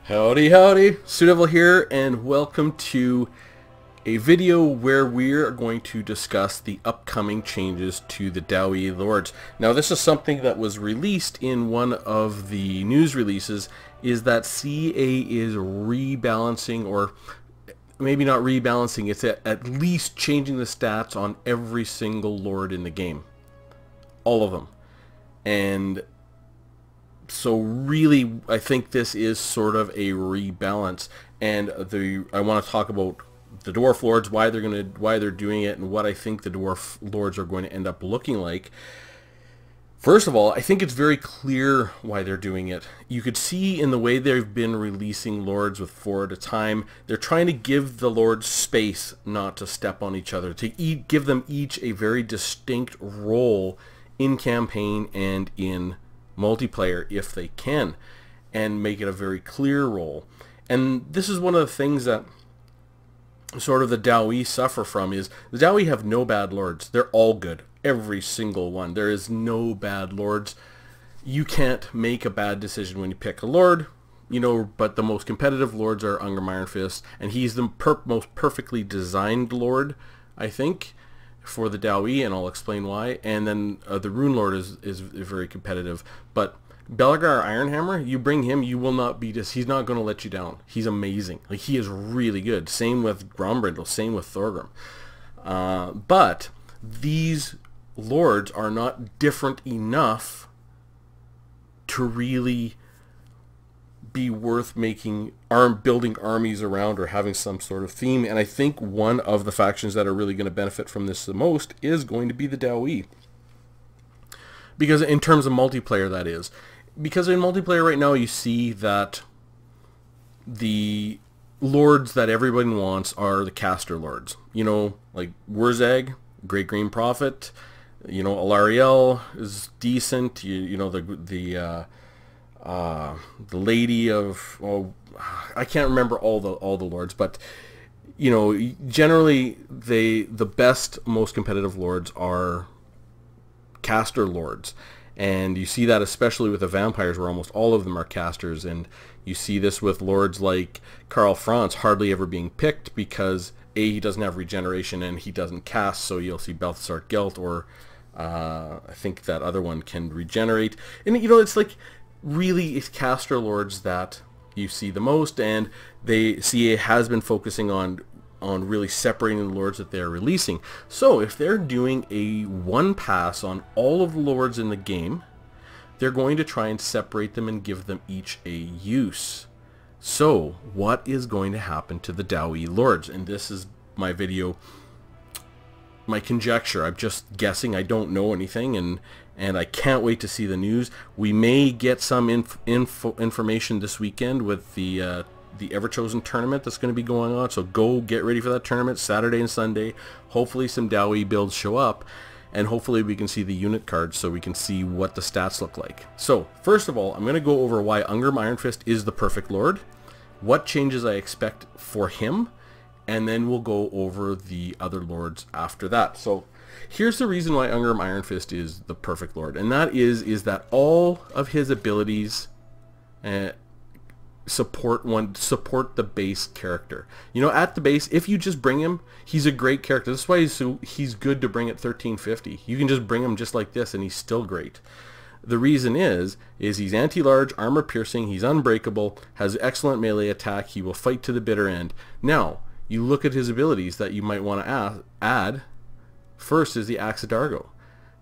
Howdy howdy, Sudevil here, and welcome to a video where we're going to discuss the upcoming changes to the Dowie Lords. Now this is something that was released in one of the news releases, is that CA is rebalancing, or maybe not rebalancing, it's at least changing the stats on every single Lord in the game. All of them. And so really, I think this is sort of a rebalance, and I want to talk about the Dwarf Lords, why they're doing it, and what I think the Dwarf Lords are going to end up looking like. First of all, I think it's very clear why they're doing it. You could see in the way they've been releasing Lords with 4 at a time, they're trying to give the Lords space not to step on each other, to give them each a very distinct role in campaign and in multiplayer if they can, and make it a very clear role. And this is one of the things that sort of the Dowie suffer from, is the Dowie have no bad Lords. They're all good. Every single one. There is no bad Lords. You can't make a bad decision when you pick a Lord, you know, but the most competitive Lords are Ungrim Iron Fist, and he's the most perfectly designed Lord, I think, for the Dowie, and I'll explain why. And then the Rune Lord is very competitive, but Belgar Ironhammer, you bring him, you will not beat us. He's not going to let you down. He's amazing. Like, he is really good. Same with Grombrindle, same with Thorgrim. But these Lords are not different enough to really be worth building armies around or having some sort of theme. And I think one of the factions that are really going to benefit from this the most is going to be the Dowie, because in terms of multiplayer, that is, because in multiplayer right now you see that the Lords that everybody wants are the caster Lords, you know, like Wurzag, Great Green Prophet, you know, Alariel is decent, you know, the Lady of, oh, I can't remember all the Lords, but you know, generally the best, most competitive Lords are caster Lords, and you see that especially with the vampires, where almost all of them are casters. And you see this with Lords like Karl Franz hardly ever being picked because A, he doesn't have regeneration and he doesn't cast, so you'll see Balthasar Gelt, or I think that other one can regenerate. And you know, it's like, really, it's caster Lords that you see the most, and CA has been focusing on really separating the Lords that they're releasing. So if they're doing a one pass on all of the Lords in the game, they're going to try and separate them and give them each a use. So what is going to happen to the Dowie Lords? And this is my video, my conjecture. I'm just guessing. I don't know anything, and I can't wait to see the news. We may get some information this weekend with the Everchosen tournament that's going to be going on, so go get ready for that tournament Saturday and Sunday. Hopefully some Dowie builds show up, and hopefully we can see the unit cards so we can see what the stats look like. So first of all, I'm going to go over why Ungrim Iron Fist is the perfect Lord, what changes I expect for him, and then we'll go over the other Lords after that. So here's the reason why Ungrim Iron Fist is the perfect Lord, and that is that all of his abilities support the base character. You know, at the base, if you just bring him, he's a great character. That's why he's good to bring at 1350. You can just bring him just like this and he's still great. The reason is he's anti-large, armor piercing, he's unbreakable, has excellent melee attack, he will fight to the bitter end. Now, you look at his abilities that you might want to add. First is the Axe of Dargo.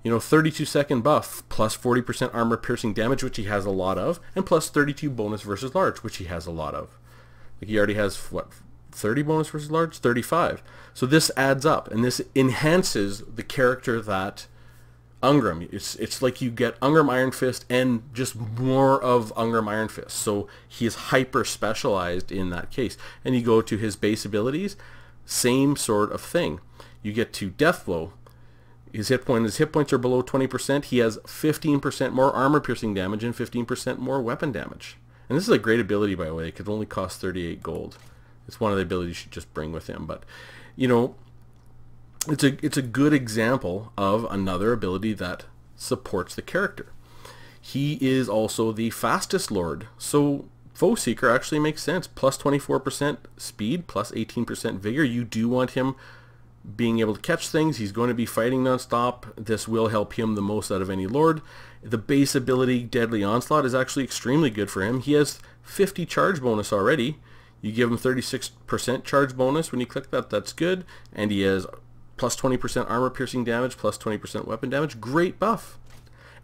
You know, 32-second buff, plus 40% armor piercing damage, which he has a lot of, and plus 32 bonus versus large, which he has a lot of. Like, he already has, what, 30 bonus versus large? 35. So this adds up, and this enhances the character that Ungrim. It's like you get Ungrim Iron Fist and just more of Ungrim Iron Fist. So he is hyper specialized in that case. And you go to his base abilities, same sort of thing. You get to Death Blow. His hit points are below 20%. He has 15% more armor piercing damage and 15% more weapon damage. And this is a great ability, by the way. It could only cost 38 gold. It's one of the abilities you should just bring with him. But, you know, it's a good example of another ability that supports the character. He is also the fastest Lord. So Foe Seeker actually makes sense. Plus 24% speed, plus 18% vigor. You do want him being able to catch things. He's going to be fighting nonstop. This will help him the most out of any lord. The base ability, Deadly Onslaught, is actually extremely good for him. He has 50 charge bonus already. You give him 36% charge bonus when you click that. That's good. And he has plus 20% armor piercing damage, plus 20% weapon damage. Great buff.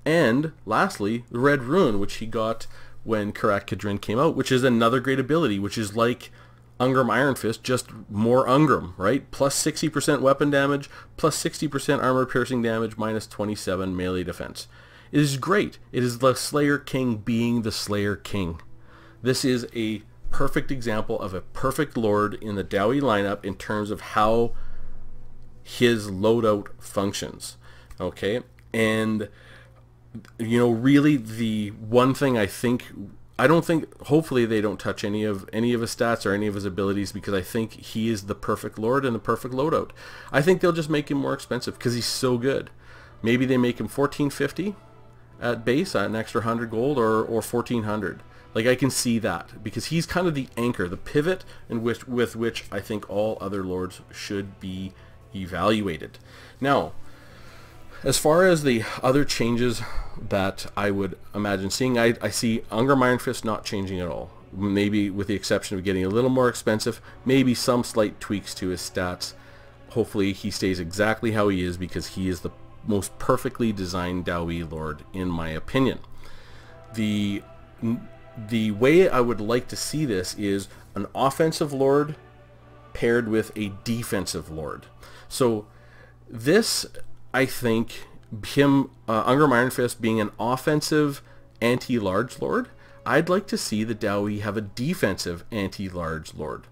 And lastly, the Red Rune, which he got when Karak Kadrin came out, which is another great ability, which is like Ungram Iron Fist, just more Ungram, right? Plus 60% weapon damage, plus 60% armor piercing damage, minus 27 melee defense. It is great. It is the Slayer King being the Slayer King. This is a perfect example of a perfect lord in the Dowie lineup in terms of how his loadout functions. Okay? And you know, really the one thing I don't think, hopefully they don't touch any of his stats or any of his abilities, because I think he is the perfect lord and the perfect loadout. I think they'll just make him more expensive because he's so good. Maybe they make him 1450 at base at an extra 100 gold, or 1400. Like, I can see that because he's kind of the anchor, the pivot with which I think all other lords should be evaluated. Now, as far as the other changes that I would imagine seeing, I see Ungram Iron Fist not changing at all. Maybe with the exception of getting a little more expensive, maybe some slight tweaks to his stats. Hopefully he stays exactly how he is, because he is the most perfectly designed Dowie lord in my opinion. The way I would like to see this is an offensive lord paired with a defensive lord. So this, I think, him, Ungram Iron Fist being an offensive anti-large lord, I'd like to see the Dowie have a defensive anti-large lord.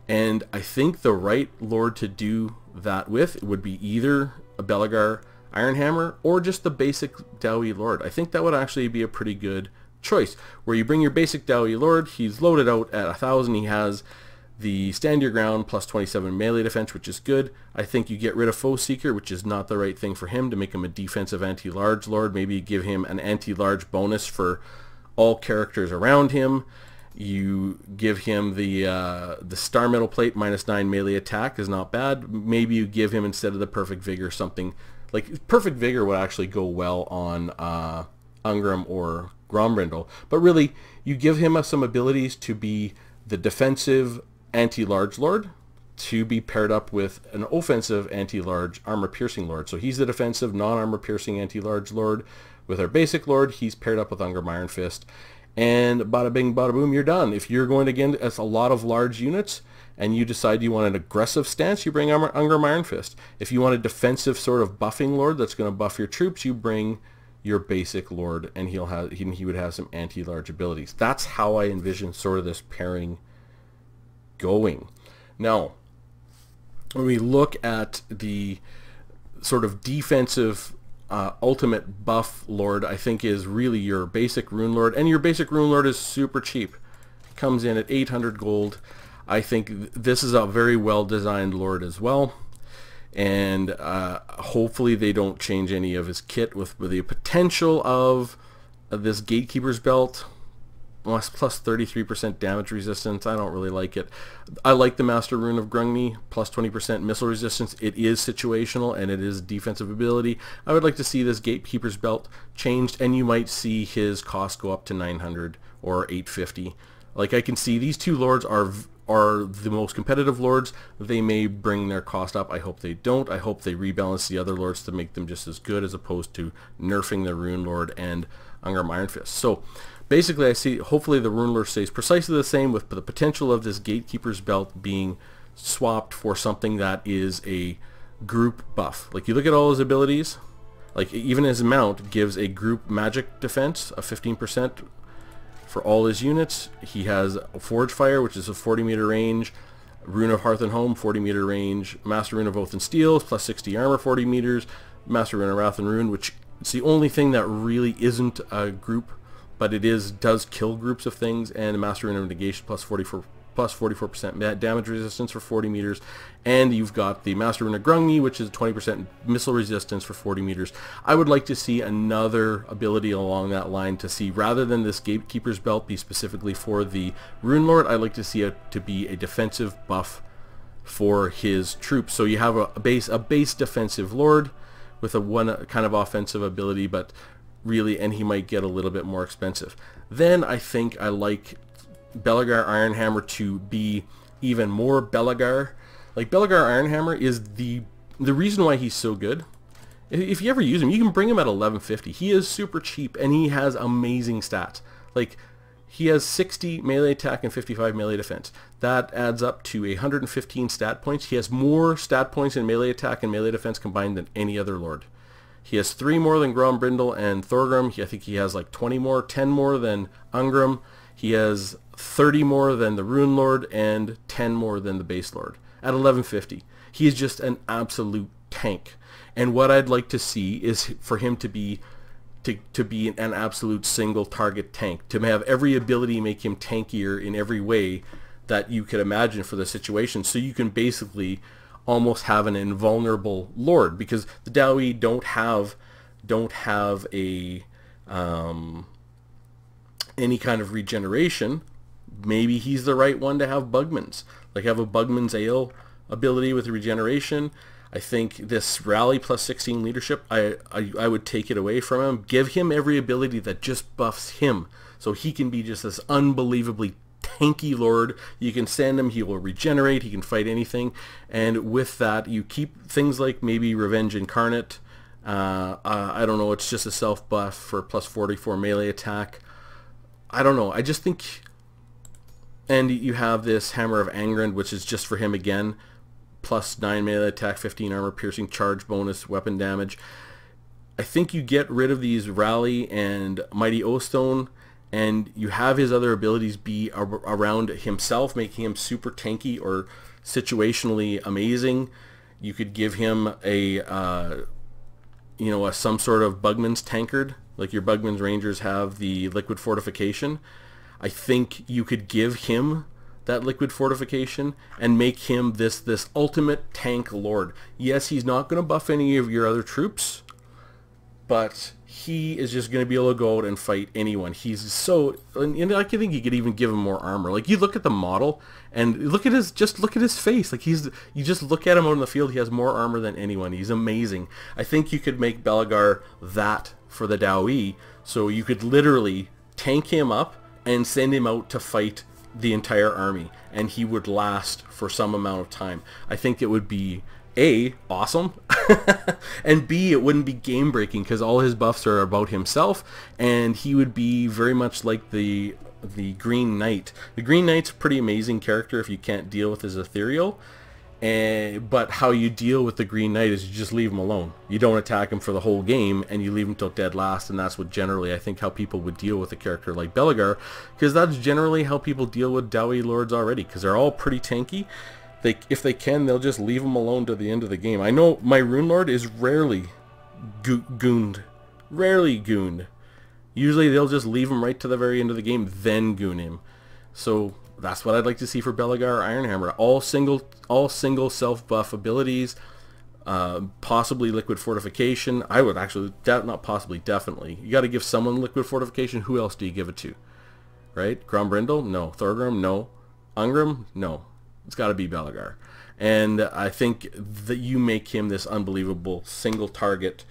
And I think the right lord to do that with would be either a Belegar Ironhammer or just the basic Dowie lord. I think that would actually be a pretty good choice, where you bring your basic Dowie lord, he's loaded out at 1000, he has the Stand Your Ground plus 27 melee defense, which is good. I think you get rid of Foe Seeker, which is not the right thing for him, to make him a defensive anti-large lord. Maybe you give him an anti-large bonus for all characters around him. You give him the Star Metal Plate, minus 9 melee attack is not bad. Maybe you give him, instead of the Perfect Vigor, something like Perfect Vigor would actually go well on Ungram or Grombrindle. But really, you give him some abilities to be the defensive anti-large lord, to be paired up with an offensive anti-large armor piercing lord. So he's the defensive non-armor piercing anti-large lord. With our basic lord, he's paired up with Ungram Iron Fist, and bada bing bada boom, you're done. If you're going against a lot of large units and you decide you want an aggressive stance, you bring Ungram Iron Fist. If you want a defensive sort of buffing lord that's going to buff your troops, you bring your basic lord, and he would have some anti-large abilities. That's how I envision sort of this pairing going. Now, when we look at the sort of defensive ultimate buff lord, I think is really your basic rune lord, and your basic rune lord is super cheap. Comes in at 800 gold. I think this is a very well designed lord as well, and hopefully they don't change any of his kit, with the potential of this Gatekeeper's Belt plus 33% damage resistance. I don't really like it. I like the Master Rune of Grungni, plus 20% missile resistance. It is situational and it is defensive ability. I would like to see this Gatekeeper's Belt changed, and you might see his cost go up to 900 or 850. Like, I can see these two lords are the most competitive lords. They may bring their cost up. I hope they don't. I hope they rebalance the other lords to make them just as good, as opposed to nerfing the Rune Lord and Ungram Iron Fist. So basically, I see hopefully the Rune Lord stays precisely the same, with the potential of this Gatekeeper's Belt being swapped for something that is a group buff. Like, you look at all his abilities, like even his mount gives a group magic defense of 15% for all his units. He has a Forge Fire, which is a 40-meter range, Rune of Hearth and Home, 40-meter range, Master Rune of Oath and Steel, plus 60 armor, 40 meters, Master Rune of Wrath and Rune, which it's the only thing that really isn't a group, but it does kill groups of things, and Master Rune of Negation, plus 40 plus 44% damage resistance for 40 meters, and you've got the Master Rune of Grungni, which is 20% missile resistance for 40 meters. I would like to see another ability along that line to see, rather than this Gatekeeper's Belt be specifically for the Rune Lord, I'd like to see it to be a defensive buff for his troops. So you have a base defensive Lord with a one kind of offensive ability, but really, and he might get a little bit more expensive. Then I think I like Belegar Ironhammer to be even more Belegar. Like, Belegar Ironhammer is the reason why he's so good. If you ever use him, you can bring him at 1150. He is super cheap, and he has amazing stats. Like, he has 60 melee attack and 55 melee defense. That adds up to 115 stat points. He has more stat points in melee attack and melee defense combined than any other Lord. He has 3 more than Grombrindle and Thorgrim. I think he has like 20 more, 10 more than Ungrim. He has 30 more than the Rune Lord and 10 more than the Base Lord at 1150. He is just an absolute tank. And what I'd like to see is for him to be an absolute single target tank, to have every ability make him tankier in every way that you could imagine for the situation. So you can basically almost have an invulnerable Lord, because the Dawi don't have a any kind of regeneration. Maybe he's the right one to have Bugman's. Like, have a Bugman's Ale ability with regeneration. I think this rally plus 16 leadership, I would take it away from him. Give him every ability that just buffs him, so he can be just this unbelievably tanky Lord. You can send him, he will regenerate, he can fight anything, and with that you keep things like maybe Revenge Incarnate. I don't know, it's just a self buff for plus 44 melee attack. I don't know, I just think, and you have this Hammer of Angrand, which is just for him again, plus 9 melee attack, 15 armor piercing, charge bonus, weapon damage. I think you get rid of these Rally and Mighty Oathstone, and you have his other abilities be around himself, making him super tanky or situationally amazing. You could give him a some sort of Bugman's Tankard, like your Bugman's Rangers have the Liquid Fortification. I think you could give him that Liquid Fortification and make him this ultimate tank Lord. Yes, he's not going to buff any of your other troops, but he is just going to be able to go out and fight anyone. He's so, and I think you could even give him more armor. Like, you look at the model and look at his face. Like, you just look at him out in the field, he has more armor than anyone. He's amazing. I think you could make Belegar that for the Dawi, so you could literally tank him up and send him out to fight the entire army, and he would last for some amount of time. I think it would be A, awesome, and B, it wouldn't be game breaking, because all his buffs are about himself, and he would be very much like the Green Knight. The Green Knight's a pretty amazing character if you can't deal with his ethereal, but how you deal with the Green Knight is you just leave him alone. You don't attack him for the whole game, and you leave him till dead last, and that's what generally I think how people would deal with a character like Belegar, because that's generally how people deal with Dawi Lords already, because they're all pretty tanky. If they can, they'll just leave him alone to the end of the game. I know my Rune Lord is rarely gooned. Rarely gooned. Usually they'll just leave him right to the very end of the game, then goon him. So that's what I'd like to see for Belegar Ironhammer. All single self-buff abilities, possibly Liquid Fortification. I would actually, not possibly, definitely. You got to give someone Liquid Fortification. Who else do you give it to? Right? Grombrindle? No. Thorgrim? No. Ungrim? No. It's got to be Belegar. And I think that you make him this unbelievable single target,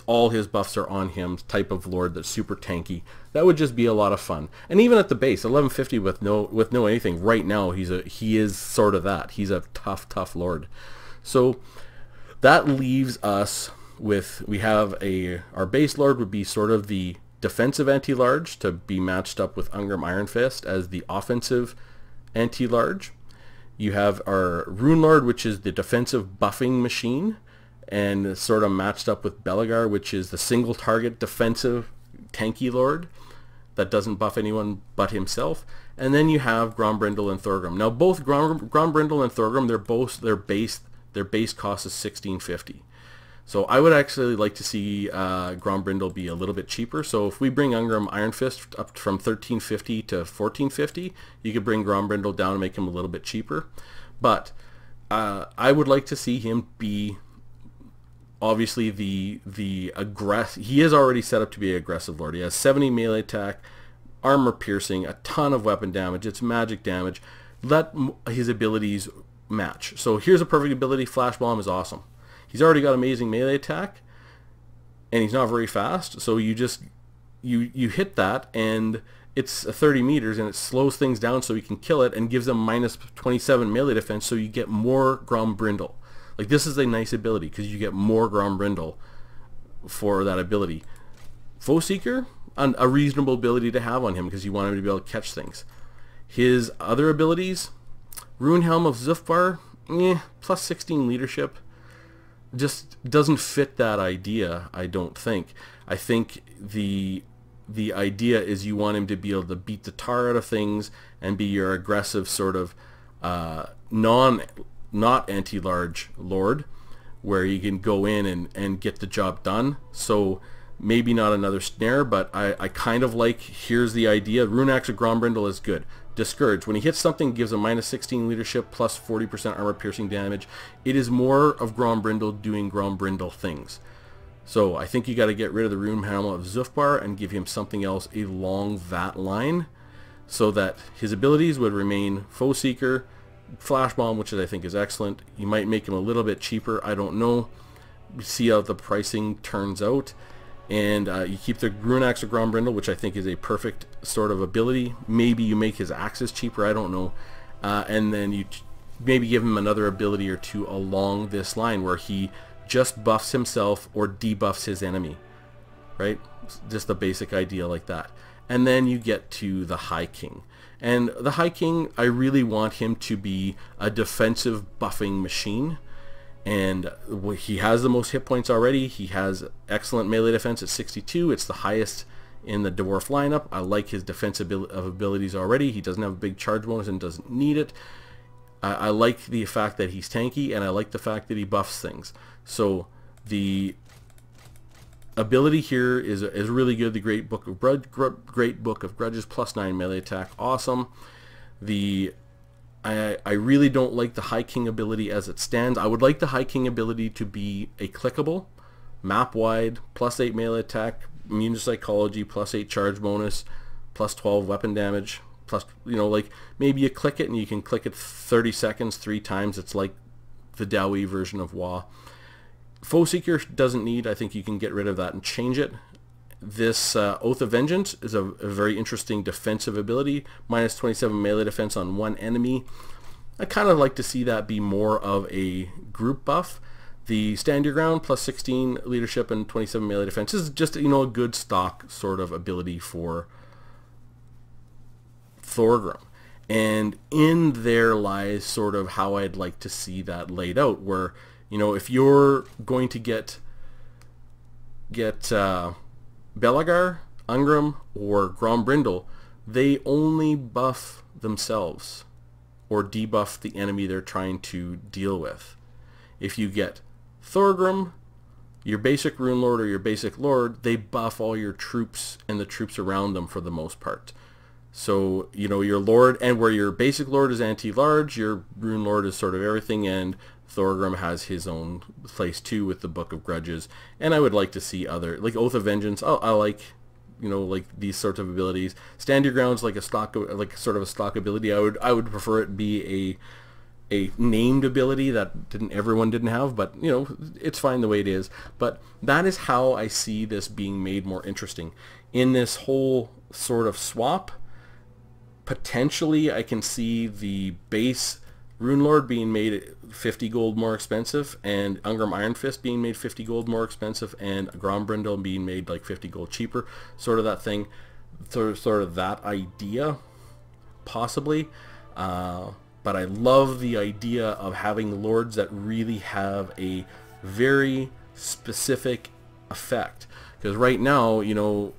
all his buffs are on him type of Lord that's super tanky. That would just be a lot of fun. And even at the base, 1150 with no anything, right now he is sort of that. He's a tough Lord. So that leaves us with, we have our base Lord would be sort of the defensive anti-large to be matched up with Ungrim Iron Fist as the offensive anti-large. You have our Rune Lord, which is the defensive buffing machine, and sort of matched up with Belegar, which is the single target defensive tanky Lord that doesn't buff anyone but himself. And then you have Grombrindle and Thorgrim. Now both Grombrindle and Thorgrim, their base cost is 1650. So I would actually like to see Grombrindle be a little bit cheaper. So if we bring Ungram Iron Fist up from 1350 to 1450, you could bring Grombrindle down and make him a little bit cheaper. But I would like to see him be obviously the aggressive. He is already set up to be an aggressive lord. He has 70 melee attack, armor piercing, a ton of weapon damage. It's magic damage. Let his abilities match. So here's a perfect ability. Flash Bomb is awesome. He's already got amazing melee attack, and he's not very fast. So you just you hit that, and it's 30 meters, and it slows things down so you can kill it, and gives them minus 27 melee defense. So you get more Grombrindle. Like, this is a nice ability because you get more Grombrindle for that ability. Foe Seeker, a reasonable ability to have on him because you want him to be able to catch things. His other abilities, Rune Helm of Zufbar, plus 16 leadership. Just doesn't fit that idea, I don't think. I think the idea is you want him to be able to beat the tar out of things and be your aggressive sort of not anti-large lord, where you can go in and get the job done. So maybe not another snare, but I kind of like, here's the idea. Rune Axe of Grombrindle is good. Discourage. When he hits something, it gives a minus 16 leadership plus 40% armor piercing damage. It is more of Grombrindle doing Grombrindle things. So I think you got to get rid of the Rune Helm of Zufbar and give him something else along that line, so that his abilities would remain Foe Seeker, Flash Bomb, which I think is excellent. You might make him a little bit cheaper. I don't know. See how the pricing turns out. And you keep the Rune Axe of Grombrindle, which I think is a perfect sort of ability. Maybe you make his axes cheaper, I don't know. And then you maybe give him another ability or two along this line where he just buffs himself or debuffs his enemy. Right? Just the basic idea like that. And then you get to the High King. And the High King, I really want him to be a defensive buffing machine. And he has the most hit points already. He has excellent melee defense at 62. It's the highest in the Dwarf lineup. I like his defensive abilities already. He doesn't have a big charge bonus and doesn't need it. I like the fact that he's tanky, and I like the fact that he buffs things. So the ability here is really good. The Great Book of Grudges, plus 9 melee attack, awesome. I really don't like the High King ability as it stands. I would like the High King ability to be a clickable, map wide, plus 8 melee attack, immune to psychology, plus 8 charge bonus, plus 12 weapon damage, plus, you know, like maybe you click it and you can click it 30 seconds 3 times. It's like the Dowie version of WoW. Foe Seeker doesn't need. I think you can get rid of that and change it. This Oath of Vengeance is a very interesting defensive ability, minus 27 melee defense on one enemy. I kind of like to see that be more of a group buff. The Stand Your Ground, plus 16 leadership and 27 melee defense is just, you know, a good stock sort of ability for Thorgrim. And in there lies sort of how I'd like to see that laid out, where, you know, if you're going to get Belegar, Ungram, or Grombrindle, they only buff themselves or debuff the enemy they're trying to deal with. If you get Thorgrim, your basic Rune Lord or your basic Lord, they buff all your troops and the troops around them for the most part. So, you know, your Lord, and where your basic Lord is anti-large, your Rune Lord is sort of everything, and Thorgrim has his own place too with the Book of Grudges. And I would like to see other, like Oath of Vengeance. I like, you know, like these sorts of abilities. Stand Your Ground's like a stock, like sort of a stock ability. I would prefer it be a named ability that everyone didn't have, but you know, it's fine the way it is. But that is how I see this being made more interesting. In this whole sort of swap, potentially I can see the base Rune Lord being made 50 gold more expensive, and Ungram Iron Fist being made 50 gold more expensive, and Grombrindle being made like 50 gold cheaper, sort of that thing, sort of that idea, possibly. But I love the idea of having lords that really have a very specific effect. Because right now, you know,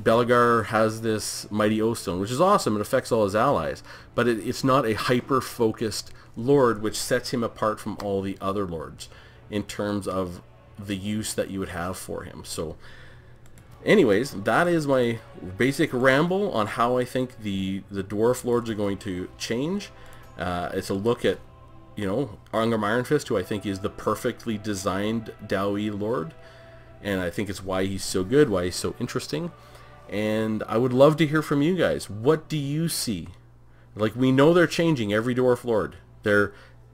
Belegar has this Mighty Oath Stone, which is awesome. It affects all his allies. But it's not a hyper-focused lord, which sets him apart from all the other lords. in terms of the use that you would have for him. So anyways, that is my basic ramble on how I think the Dwarf Lords are going to change. It's a look at, you know, Angrim Iron Fist, who I think is the perfectly designed Dowie Lord, and I think it's why he's so good, why he's so interesting. And I would love to hear from you guys. What do you see? Like, we know they're changing every Dwarf Lord.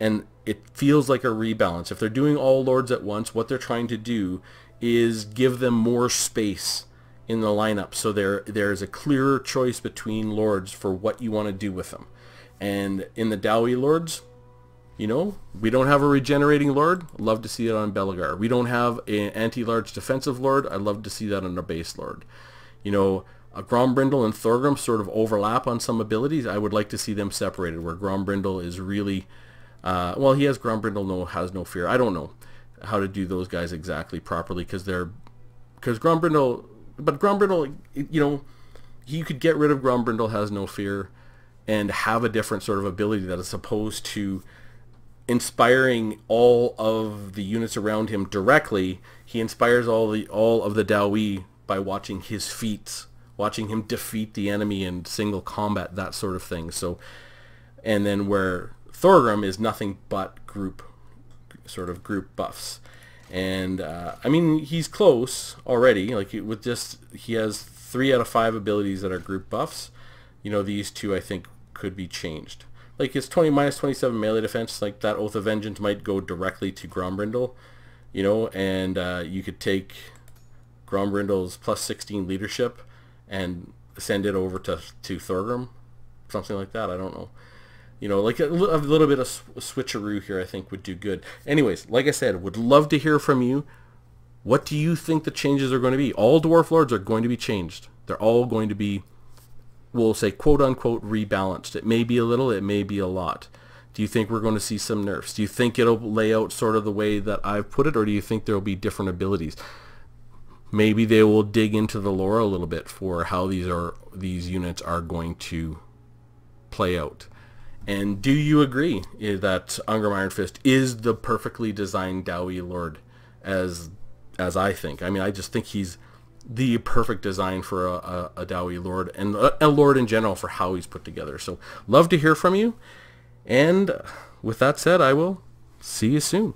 And it feels like a rebalance. If they're doing all Lords at once, what they're trying to do is give them more space in the lineup, so there's a clearer choice between Lords for what you want to do with them. And in the Dowie Lords, you know, we don't have a regenerating Lord. I'd love to see it on Belegar. We don't have an anti-large defensive Lord. I'd love to see that on a base Lord. You know, Grombrindle and Thorgrim sort of overlap on some abilities. I would like to see them separated, where Grombrindle is really... well, he has Grombrindle has no fear. I don't know how to do those guys exactly properly, because Grombrindle... But Grombrindle, you know, you could get rid of Grombrindle has no fear and have a different sort of ability that is opposed to inspiring all of the units around him directly. He inspires all of the Dowie by watching his feats, watching him defeat the enemy in single combat, that sort of thing. So, and then where Thorgrim is nothing but group buffs. And I mean, he's close already. Like, with just, he has 3 out of 5 abilities that are group buffs. You know, these two I think could be changed. Like, his minus 27 melee defense, like that Oath of Vengeance might go directly to Grombrindle, you know, and you could take Grombrindle's plus 16 leadership and send it over to Thorgrim, something like that. I don't know. You know, like a little bit of switcheroo here I think would do good. Anyways, like I said, would love to hear from you. What do you think the changes are going to be? All Dwarf Lords are going to be changed. They're all going to be, we'll say, quote-unquote, rebalanced. It may be a little, it may be a lot. Do you think we're going to see some nerfs? Do you think it'll lay out sort of the way that I've put it, or do you think there will be different abilities? Maybe they will dig into the lore a little bit for how these units are going to play out. And do you agree that Angrim Iron Fist is the perfectly designed Dowie Lord, as I think? I mean, I just think he's the perfect design for a Dowie Lord, and a Lord in general for how he's put together. So, love to hear from you. And with that said, I will see you soon.